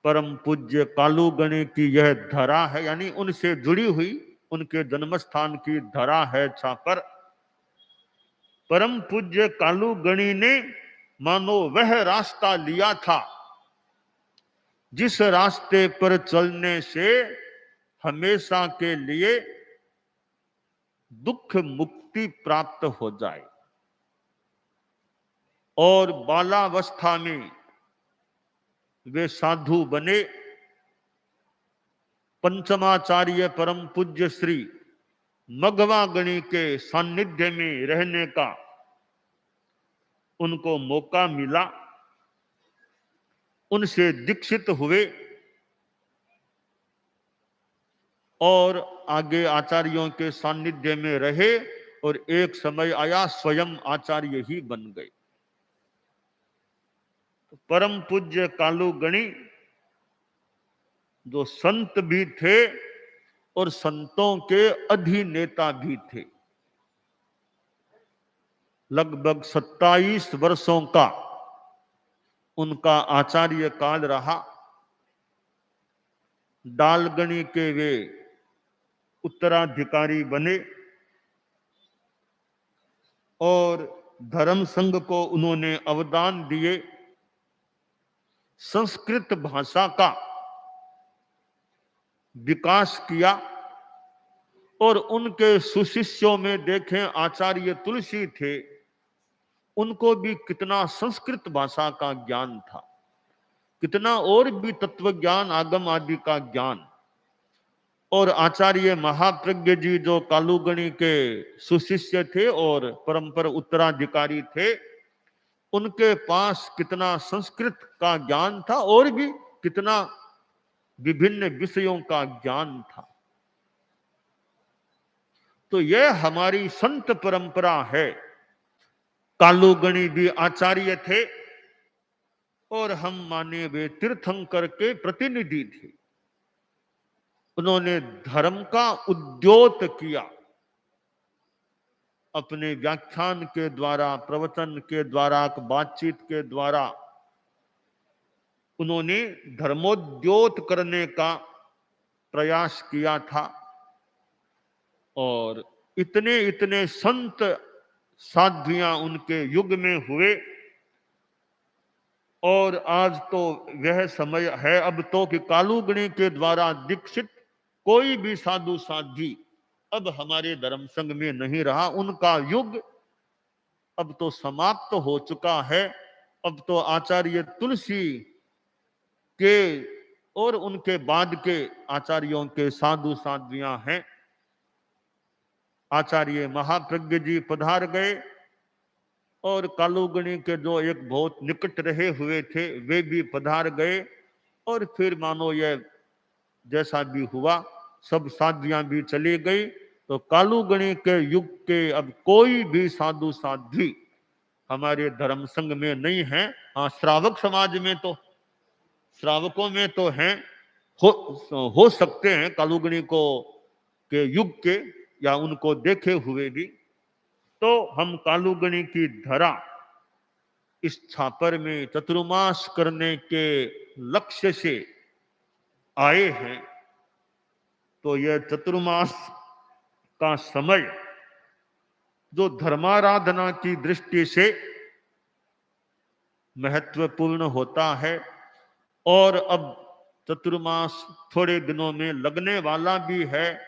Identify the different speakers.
Speaker 1: परम पूज्य कालूगणी की यह धरा है, यानी उनसे जुड़ी हुई उनके जन्म स्थान की धरा है छापर। परम पूज्य कालूगणी ने मानो वह रास्ता लिया था जिस रास्ते पर चलने से हमेशा के लिए दुख मुक्ति प्राप्त हो जाए। और बालावस्था में वे साधु बने। पंचमाचार्य परम पूज्य श्री मघवा गणी के सानिध्य में रहने का उनको मौका मिला। उनसे दीक्षित हुए और आगे आचार्यों के सानिध्य में रहे और एक समय आया स्वयं आचार्य ही बन गए। परम पूज्य कालूगणी जो संत भी थे और संतों के अधिनेता भी थे। लगभग 27 वर्षों का उनका आचार्य काल रहा। डालगणी के वे उत्तराधिकारी बने और धर्म संघ को उन्होंने अवदान दिए। संस्कृत भाषा का विकास किया और उनके सुशिष्यों में देखें आचार्य तुलसी थे, उनको भी कितना संस्कृत भाषा का ज्ञान था, कितना और भी तत्व ज्ञान आगम आदि का ज्ञान। और आचार्य महाप्रज्ञ जी जो कालूगणी के सुशिष्य थे और परंपरा उत्तराधिकारी थे, उनके पास कितना संस्कृत का ज्ञान था और भी कितना विभिन्न विषयों का ज्ञान था। तो यह हमारी संत परंपरा है। कालूगणी भी आचार्य थे और हम माने वे तीर्थंकर के प्रतिनिधि थे। उन्होंने धर्म का उद्योत किया। अपने व्याख्यान के द्वारा, प्रवचन के द्वारा, बातचीत के द्वारा उन्होंने धर्मोद्योत करने का प्रयास किया था। और इतने इतने संत साध्वियां उनके युग में हुए। और आज तो वह समय है अब तो कि कालूगणी के द्वारा दीक्षित कोई भी साधु साध्वी अब हमारे धर्म संघ में नहीं रहा। उनका युग अब तो समाप्त हो चुका है। अब तो आचार्य तुलसी के और उनके बाद के आचार्यों के साधु साध्वियां हैं। आचार्य महाप्रज्ञ जी पधार गए और कालूगणी के जो एक बहुत निकट रहे हुए थे वे भी पधार गए। और फिर मानो यह जैसा भी हुआ, सब साध्वियां भी चली गई। तो कालूगणी के युग के अब कोई भी साधु साध्वी हमारे धर्म संघ में नहीं है। हाँ, श्रावक समाज में तो, श्रावकों में तो हैं, हो सकते हैं कालूगणी को के युग के या उनको देखे हुए भी। तो हम कालूगणी की धरा इस छापर में चतुर्मास करने के लक्ष्य से आए हैं। तो यह चतुर्मास का समय जो धर्माराधना की दृष्टि से महत्वपूर्ण होता है, और अब चतुर्मास थोड़े दिनों में लगने वाला भी है।